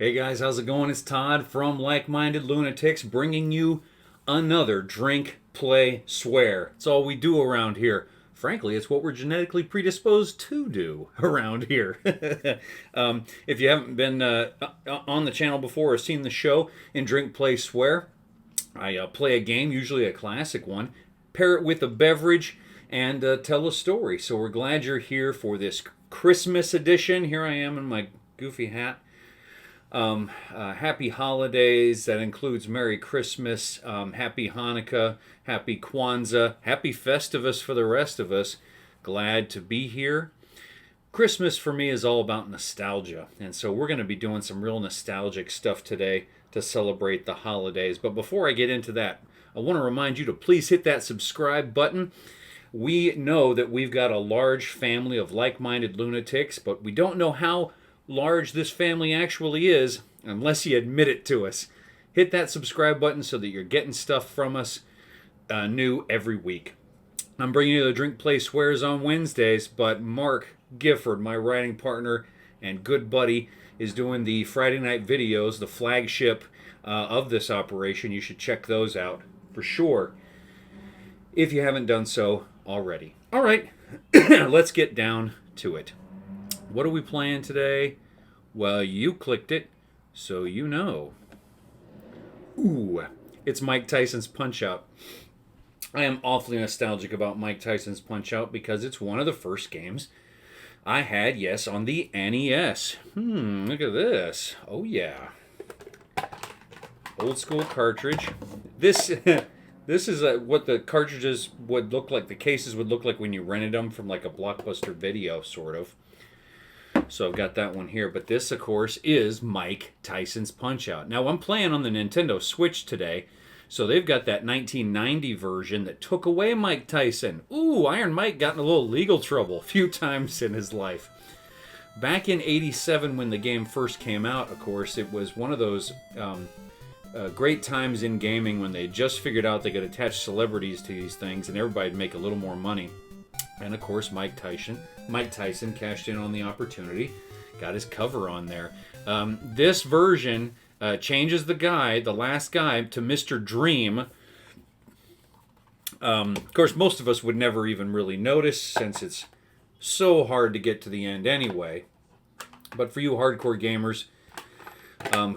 Hey guys, how's it going? It's Todd from Like-Minded Lunatics bringing you another Drink, Play, Swear. It's all we do around here. Frankly, it's what we're genetically predisposed to do around here. If you haven't been on the channel before or seen the show in Drink, Play, Swear, I play a game, usually a classic one, pair it with a beverage, and tell a story. So we're glad you're here for this Christmas edition. Here I am in my goofy hat. Happy holidays. That includes Merry Christmas, Happy Hanukkah, Happy Kwanzaa, Happy Festivus for the rest of us. Glad to be here. Christmas for me is all about nostalgia, and so we're going to be doing some real nostalgic stuff today to celebrate the holidays. But before I get into that, I want to remind you to please hit that subscribe button. We know that we've got a large family of like-minded lunatics, but we don't know how large this family actually is unless you admit it to us. Hit that subscribe button so that you're getting stuff from us new every week. I'm bringing you the Drink, Play, Swears on Wednesdays, but Mark Gifford, my writing partner and good buddy, is doing the Friday night videos, the flagship of this operation. You should check those out for sure if you haven't done so already. All right, let's get down to it. What are we playing today? Well, you clicked it, so you know. Ooh, it's Mike Tyson's Punch-Out! I am awfully nostalgic about Mike Tyson's Punch-Out! Because it's one of the first games I had, yes, on the NES. Look at this. Oh, yeah. Old school cartridge. This is what the cartridges would look like, the cases would look like when you rented them from like a Blockbuster video, sort of. So I've got that one here. But this, of course, is Mike Tyson's Punch-Out! Now, I'm playing on the Nintendo Switch today. So they've got that 1990 version that took away Mike Tyson. Ooh, Iron Mike got in a little legal trouble a few times in his life. Back in '87 when the game first came out, of course, it was one of those great times in gaming when they just figured out they could attach celebrities to these things and everybody'd make a little more money. And of course, Mike Tyson cashed in on the opportunity, got his cover on there. This version changes the last guy, to Mr. Dream. Of course, most of us would never even really notice since it's so hard to get to the end anyway. But for you hardcore gamers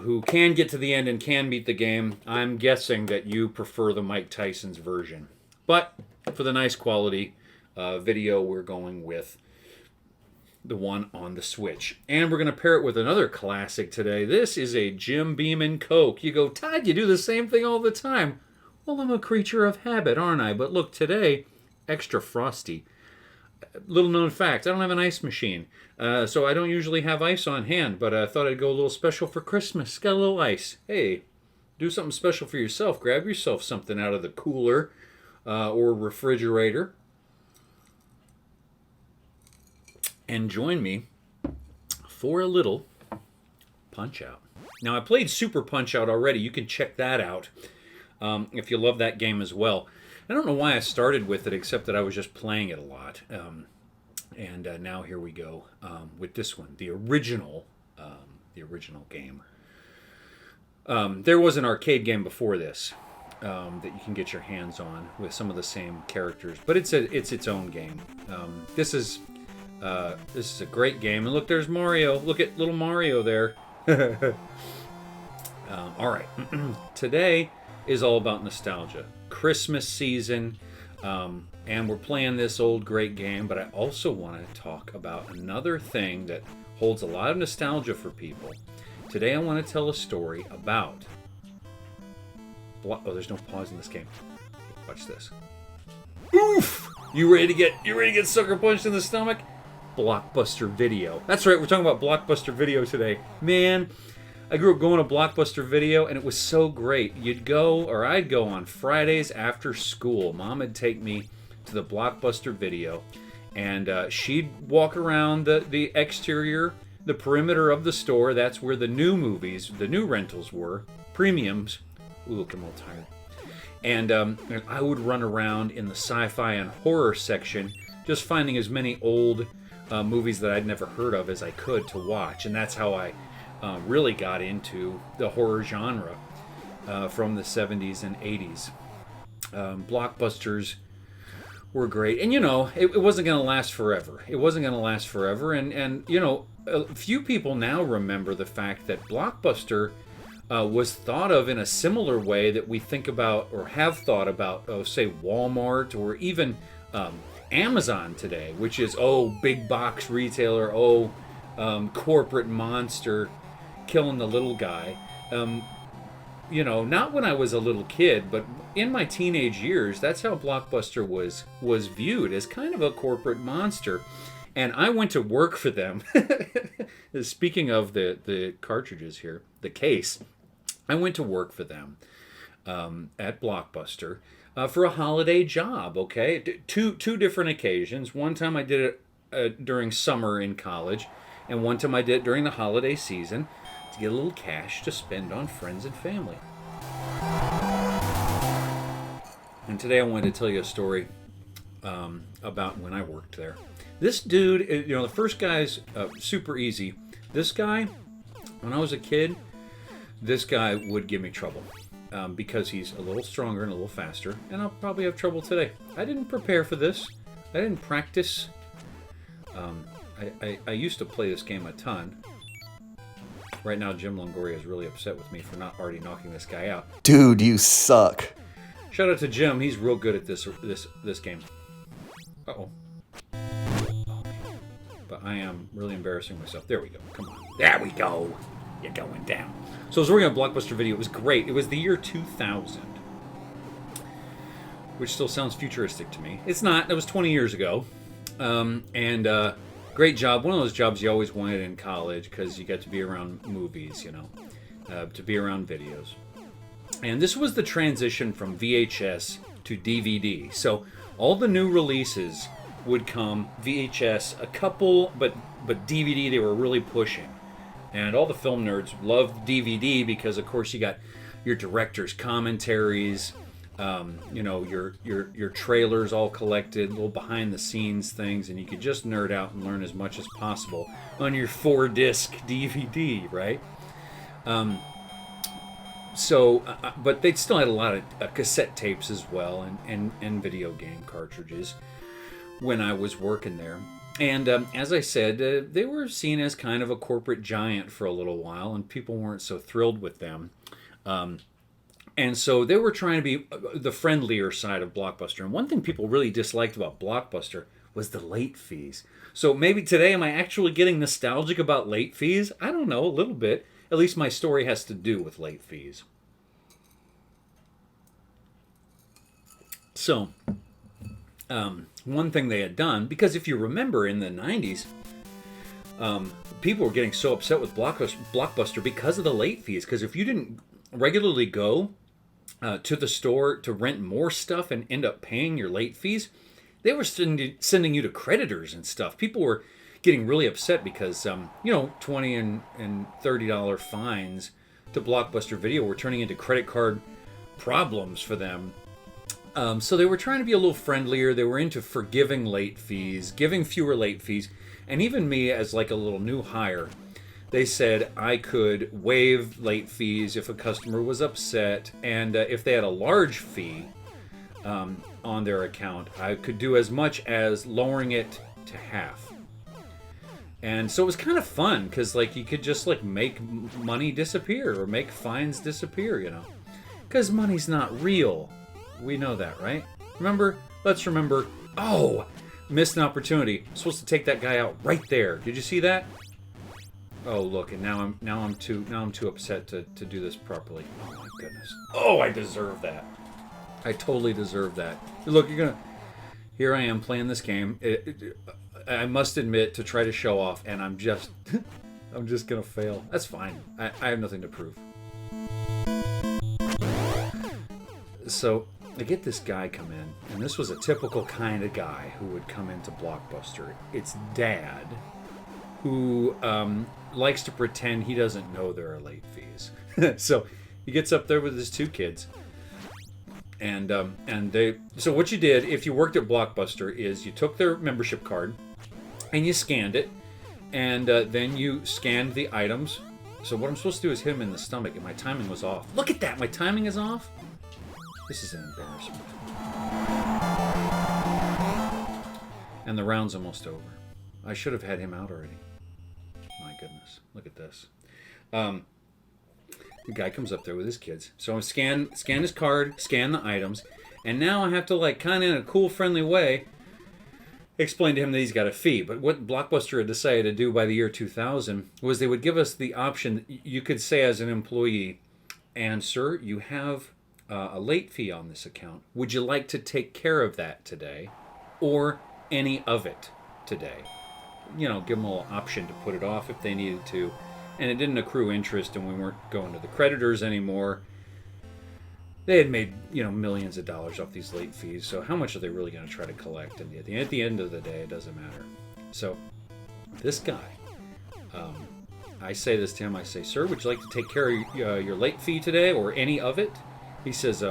who can get to the end and can beat the game, I'm guessing that you prefer the Mike Tyson's version. But for the nice quality video, we're going with the one on the Switch. And we're going to pair it with another classic today. This is a Jim Beam and Coke. You go, Todd, you do the same thing all the time. Well, I'm a creature of habit, aren't I? But look, today, extra frosty. Little known fact, I don't have an ice machine. So I don't usually have ice on hand, but I thought I'd go a little special for Christmas. Got a little ice. Hey, do something special for yourself. Grab yourself something out of the cooler or refrigerator. And join me for a little Punch-Out! Now, I played Super Punch-Out! Already. You can check that out if you love that game as well. I don't know why I started with it, except that I was just playing it a lot. And now here we go with this one, the original game. There was an arcade game before this that you can get your hands on with some of the same characters, but it's its own game. This is a great game. And look, there's Mario. Look at little Mario there. All right. Today is all about nostalgia. Christmas season. And we're playing this old great game. But I also want to talk about another thing that holds a lot of nostalgia for people. Today I want to tell a story about... Oh, there's no pause in this game. Watch this. Oof! You ready to get sucker punched in the stomach? Blockbuster Video. That's right, we're talking about Blockbuster Video today. Man, I grew up going to Blockbuster Video, and it was so great. I'd go on Fridays after school. Mom would take me to the Blockbuster Video, and she'd walk around the exterior, the perimeter of the store. That's where the new movies, the new rentals were, premiums. Ooh, look, I'm a little tired. And I would run around in the sci-fi and horror section, just finding as many old movies that I'd never heard of as I could to watch. And that's how I really got into the horror genre from the 70s and 80s. Blockbusters were great. And, it wasn't going to last forever. It wasn't going to last forever. And a few people now remember the fact that Blockbuster was thought of in a similar way that we think about or have thought about, say, Walmart or even Amazon today, which is, big box retailer, corporate monster killing the little guy. Not when I was a little kid, but in my teenage years, that's how Blockbuster was viewed, as kind of a corporate monster. And I went to work for them. Speaking of the cartridges here, the case, I went to work for them at Blockbuster for a holiday job, okay? Two different occasions. One time I did it during summer in college, and one time I did it during the holiday season to get a little cash to spend on friends and family. And today I wanted to tell you a story about when I worked there. This dude, the first guy's super easy. This guy, when I was a kid, this guy would give me trouble because he's a little stronger and a little faster, and I'll probably have trouble today. I didn't prepare for this. I didn't practice. I used to play this game a ton. Right now, Jim Longoria is really upset with me for not already knocking this guy out. Dude, you suck. Shout out to Jim. He's real good at this game. Uh-oh. But I am really embarrassing myself. There we go. Come on. There we go. You're going down. So I was working on a Blockbuster video. It was great. It was the year 2000. Which still sounds futuristic to me. It's not. It was 20 years ago. Great job. One of those jobs you always wanted in college because you got to be around movies, to be around videos. And this was the transition from VHS to DVD. So all the new releases would come VHS, a couple, but DVD they were really pushing. And all the film nerds loved DVD because, of course, you got your director's commentaries, your trailers all collected, little behind-the-scenes things, and you could just nerd out and learn as much as possible on your 4-disc DVD, right? But they still had a lot of cassette tapes as well and video game cartridges when I was working there. And as I said, they were seen as kind of a corporate giant for a little while, and people weren't so thrilled with them. And so they were trying to be the friendlier side of Blockbuster. And one thing people really disliked about Blockbuster was the late fees. So maybe today, am I actually getting nostalgic about late fees? I don't know, a little bit. At least my story has to do with late fees. So, one thing they had done, because if you remember in the 90s, people were getting so upset with Blockbuster because of the late fees. Because if you didn't regularly go to the store to rent more stuff and end up paying your late fees, they were sending you to creditors and stuff. People were getting really upset because, $20 and $30 fines to Blockbuster Video were turning into credit card problems for them. So they were trying to be a little friendlier. They were into forgiving late fees, giving fewer late fees. And even me as like a little new hire, they said I could waive late fees if a customer was upset. And if they had a large fee on their account, I could do as much as lowering it to half. And so it was kind of fun because you could just make money disappear or make fines disappear, Because money's not real. We know that, right? Let's remember. Oh, missed an opportunity. I'm supposed to take that guy out right there. Did you see that? Oh, look, and now I'm too upset to do this properly. Oh my goodness. Oh, I deserve that. I totally deserve that. Look, here I am playing this game. I must admit to try to show off, and I'm just gonna fail. That's fine. I have nothing to prove. So I get this guy come in, and this was a typical kind of guy who would come into Blockbuster. It's Dad, who likes to pretend he doesn't know there are late fees. So he gets up there with his two kids, and they. So what you did if you worked at Blockbuster is you took their membership card, and you scanned it, and then you scanned the items So what I'm supposed to do is hit him in the stomach, and my timing was off. Look at that! My timing is off? This is an embarrassment. And the round's almost over. I should have had him out already. My goodness. Look at this. The guy comes up there with his kids. So I scan his card, scan the items, and now I have to, like, kind of in a cool, friendly way, explain to him that he's got a fee. But what Blockbuster had decided to do by the year 2000 was they would give us the option. You could say as an employee, and sir, you have a late fee on this account. Would you like to take care of that today, or any of it today? You know, give them a little option to put it off if they needed to. And it didn't accrue interest, and we weren't going to the creditors anymore. They had made, millions of dollars off these late fees, so how much are they really going to try to collect? And at the end of the day, it doesn't matter. So this guy, I say this to him, I say, sir, would you like to take care of your late fee today, or any of it? He says,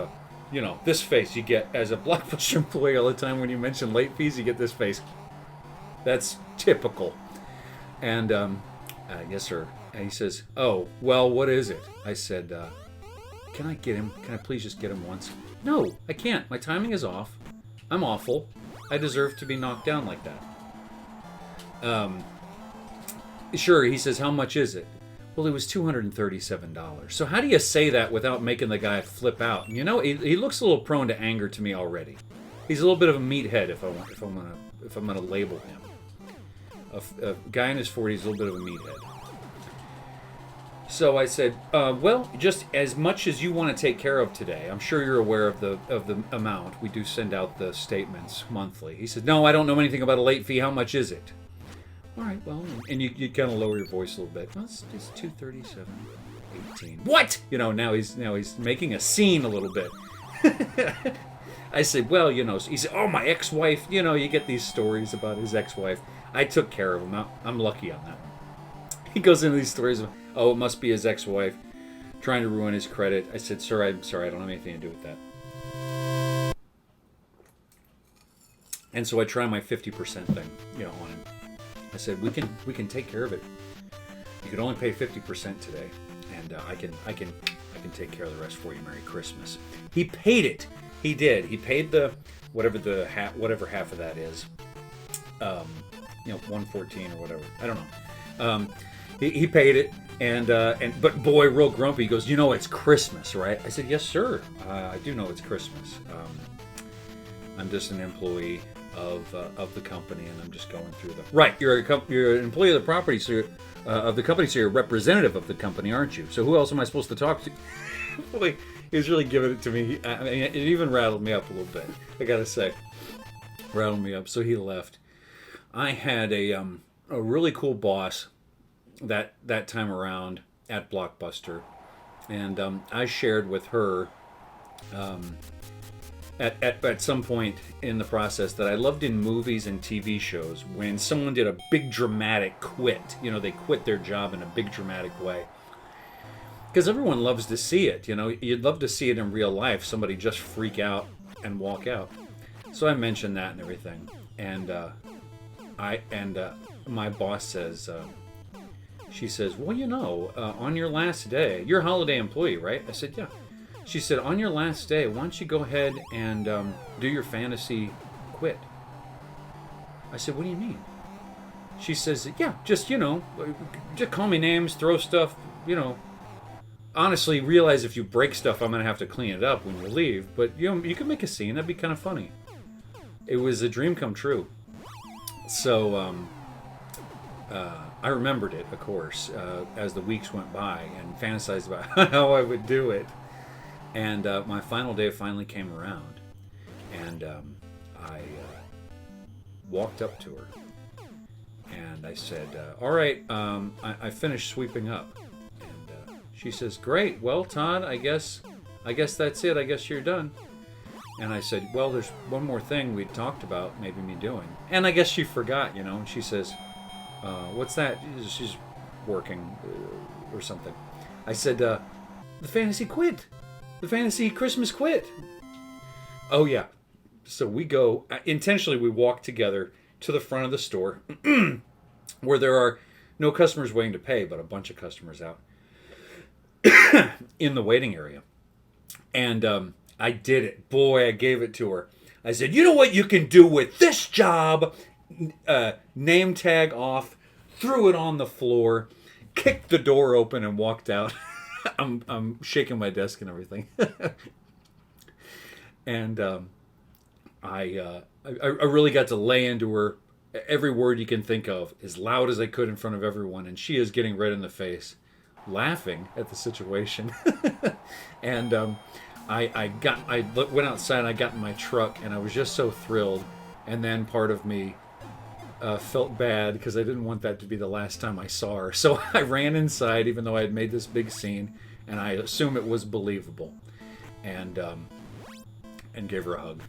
this face you get as a Blockbuster employee all the time when you mention late fees, you get this face. That's typical. And, yes, sir. And he says, oh, well, what is it? I said, can I get him? Can I please just get him once? No, I can't. My timing is off. I'm awful. I deserve to be knocked down like that. Sure, he says, how much is it? Well, it was $237. So how do you say that without making the guy flip out? He looks a little prone to anger to me already. He's a little bit of a meathead if I'm gonna label him. A guy in his 40s is a little bit of a meathead. So I said, well, just as much as you want to take care of today. I'm sure you're aware of the amount. We do send out the statements monthly. He said, no, I don't know anything about a late fee. How much is it? All right, well, and you kind of lower your voice a little bit. Well, it's $237.18. What? Now he's making a scene a little bit. I said, well, he said, oh, my ex-wife. You get these stories about his ex-wife. I took care of him. I'm lucky on that one. He goes into these stories of, oh, it must be his ex-wife trying to ruin his credit. I said, sir, I'm sorry, I don't have anything to do with that. And so I try my 50% thing, on him. I said, we can take care of it. You can only pay 50% today, and I can take care of the rest for you. Merry Christmas. He paid it. He did. He paid whatever half of that is. 114 or whatever. I don't know. He paid it, but boy, real grumpy. He goes, it's Christmas, right? I said, yes, sir. I do know it's Christmas. I'm just an employee of the company, and I'm just going through the right. You're an employee of the property, so of the company, so you're a representative of the company, aren't you? So who else am I supposed to talk to? Boy, he was really giving it to me. I mean, it even rattled me up a little bit. I gotta say, rattled me up. So he left. I had a really cool boss that time around at Blockbuster, and I shared with her at some point in the process that I loved in movies and TV shows when someone did a big dramatic quit. They quit their job in a big dramatic way, because everyone loves to see it. You'd love to see it in real life, somebody just freak out and walk out. So I mentioned that and everything, and my boss says, she says, well, on your last day, you're a holiday employee, right? I said, yeah. She said, on your last day, why don't you go ahead and do your fantasy quit? I said, what do you mean? She says, yeah, just call me names, throw stuff, honestly, realize if you break stuff, I'm going to have to clean it up when you leave. But, you could make a scene. That'd be kind of funny. It was a dream come true. So, I remembered it, of course, as the weeks went by, and fantasized about how I would do it. And my final day finally came around, and I walked up to her, and I said, all right, I finished sweeping up. And she says, great, well, Todd, I guess that's it. I guess you're done. And I said, well, there's one more thing we'd talked about maybe me doing. And I guess she forgot, and she says, what's that? She's working or something. I said, the fantasy quit. The fantasy Christmas quit. Oh, yeah. So we go, intentionally we walk together to the front of the store where there are no customers waiting to pay, but a bunch of customers out. in the waiting area. And I did it. Boy, I gave it to her. I said, you know what you can do with this job? Name tag off, threw it on the floor, kicked the door open, and walked out. I'm shaking my desk and everything. And I really got to lay into her every word you can think of as loud as I could in front of everyone. And she is getting red in the face, laughing at the situation. And I went outside, I got in my truck, and I was just so thrilled. And then part of me felt bad because I didn't want that to be the last time I saw her. So I ran inside, even though I had made this big scene, and I assume it was believable, and gave her a hug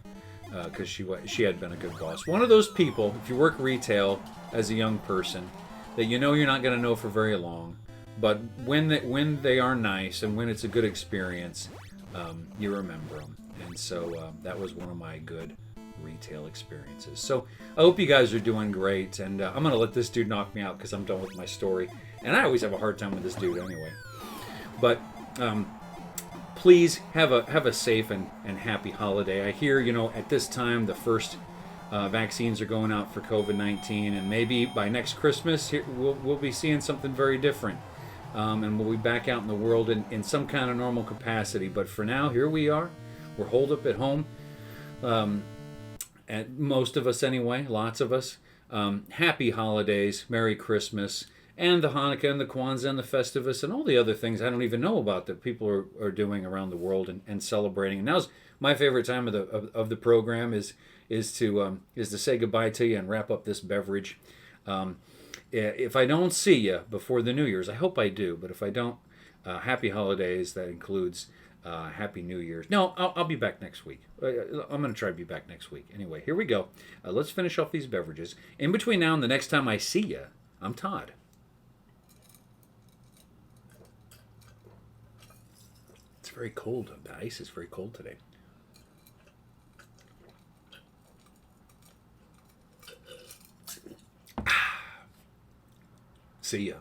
because she had been a good boss. One of those people, if you work retail as a young person, that you know you're not going to know for very long, but when they are nice and when it's a good experience, you remember them. And so that was one of my good retail experiences. So I hope you guys are doing great, and I'm going to let this dude knock me out because I'm done with my story. And I always have a hard time with this dude anyway. But please have a safe and happy holiday. I hear, at this time the first vaccines are going out for COVID-19, and maybe by next Christmas we'll be seeing something very different. And we'll be back out in the world in some kind of normal capacity. But for now, here we are. We're holed up at home. And most of us anyway, lots of us. Happy holidays, Merry Christmas, and the Hanukkah and the Kwanzaa and the Festivus and all the other things I don't even know about that people are doing around the world and celebrating. And now's my favorite time of the program is to say goodbye to you and wrap up this beverage. If I don't see you before the New Year's, I hope I do, but if I don't, happy holidays. That includes Happy New Year's. No, I'll be back next week. I'm going to try to be back next week. Anyway, here we go. Let's finish off these beverages. In between now and the next time I see you, I'm Todd. It's very cold. The ice is very cold today. See ya.